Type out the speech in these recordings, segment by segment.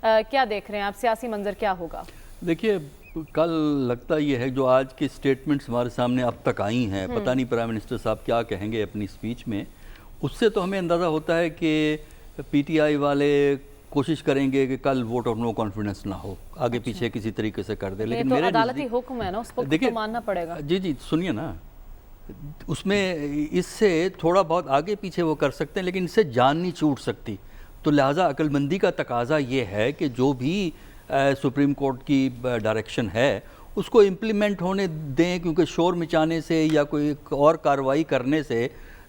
کیا دیکھ رہے ہیں آپ؟ سیاسی منظر کیا ہوگا؟ دیکھیے کل لگتا یہ ہے جو آج کے سٹیٹمنٹس ہمارے سامنے اب تک آئی ہیں، پتہ نہیں پرائم منسٹر صاحب کیا کہیں گے اپنی سپیچ میں، اس سے تو ہمیں اندازہ ہوتا ہے کہ پی ٹی آئی والے کوشش کریں گے کہ کل ووٹ آف نو کانفیڈنس نہ ہو، آگے پیچھے کسی طریقے سے کر دے. لیکن میرے عدالتی حکم ہے نا، اس کو تو ماننا پڑے گا. جی سنیے نا، اس میں اس سے تھوڑا بہت آگے پیچھے وہ کر سکتے ہیں لیکن اس سے جان نہیں چھوٹ سکتی. تو لہٰذا عقل مندی کا تقاضا یہ ہے کہ جو بھی سپریم کورٹ کی ڈائریکشن ہے اس کو امپلیمنٹ ہونے دیں، کیونکہ شور مچانے سے یا کوئی اور کارروائی کرنے سے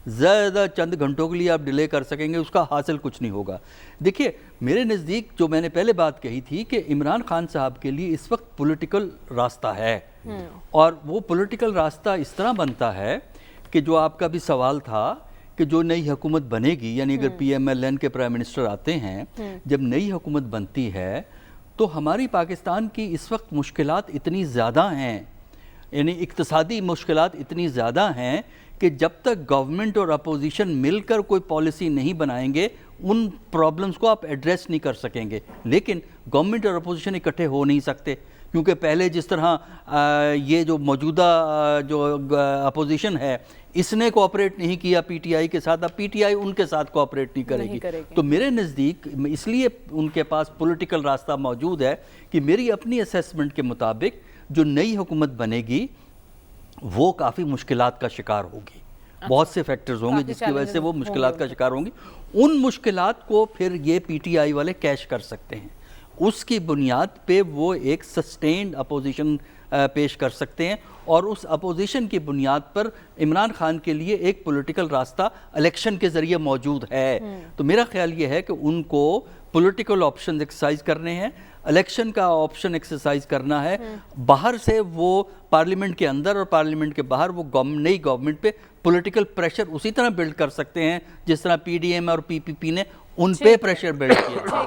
زیادہ چند گھنٹوں کے لیے آپ ڈیلے کر سکیں گے، اس کا حاصل کچھ نہیں ہوگا. دیکھیے میرے نزدیک جو میں نے پہلے بات کہی تھی کہ عمران خان صاحب کے لیے اس وقت پولیٹیکل راستہ ہے، اور وہ پولیٹیکل راستہ اس طرح بنتا ہے کہ جو آپ کا بھی سوال تھا کہ جو نئی حکومت بنے گی، یعنی اگر پی ایم ایل این کے پرائم منسٹر آتے ہیں، جب نئی حکومت بنتی ہے تو ہماری پاکستان کی اس وقت مشکلات اتنی زیادہ ہیں، یعنی اقتصادی مشکلات اتنی زیادہ ہیں کہ جب تک گورنمنٹ اور اپوزیشن مل کر کوئی پالیسی نہیں بنائیں گے ان پرابلمز کو آپ ایڈریس نہیں کر سکیں گے. لیکن گورنمنٹ اور اپوزیشن اکٹھے ہو نہیں سکتے، کیونکہ پہلے جس طرح یہ جو موجودہ جو اپوزیشن ہے اس نے کوآپریٹ نہیں کیا پی ٹی آئی کے ساتھ، اب پی ٹی آئی ان کے ساتھ کوآپریٹ نہیں کرے گی. تو میرے نزدیک اس لیے ان کے پاس پولیٹیکل راستہ موجود ہے کہ میری اپنی اسیسمنٹ کے مطابق جو نئی حکومت بنے گی وہ کافی مشکلات کا شکار ہوگی. بہت سے فیکٹرز ہوں گے جس کی وجہ سے وہ مشکلات کا شکار ہوں گی. ان مشکلات کو پھر یہ پی ٹی آئی والے کیش کر سکتے ہیں، اس کی بنیاد پہ وہ ایک سسٹینڈ اپوزیشن پیش کر سکتے ہیں، اور اس اپوزیشن کی بنیاد پر عمران خان کے لیے ایک پولیٹیکل راستہ الیکشن کے ذریعے موجود ہے. تو میرا خیال یہ ہے کہ ان کو پولیٹیکل آپشن ایکسرسائز کرنے ہیں، الیکشن کا آپشن ایکسرسائز کرنا ہے. باہر سے وہ پارلیمنٹ کے اندر اور پارلیمنٹ کے باہر وہ نئی گورنمنٹ پہ پولیٹیکل پریشر اسی طرح بلڈ کر سکتے ہیں جس طرح پی ڈی ایم اور پی پی پی نے ان پہ پریشر بلڈ کیا.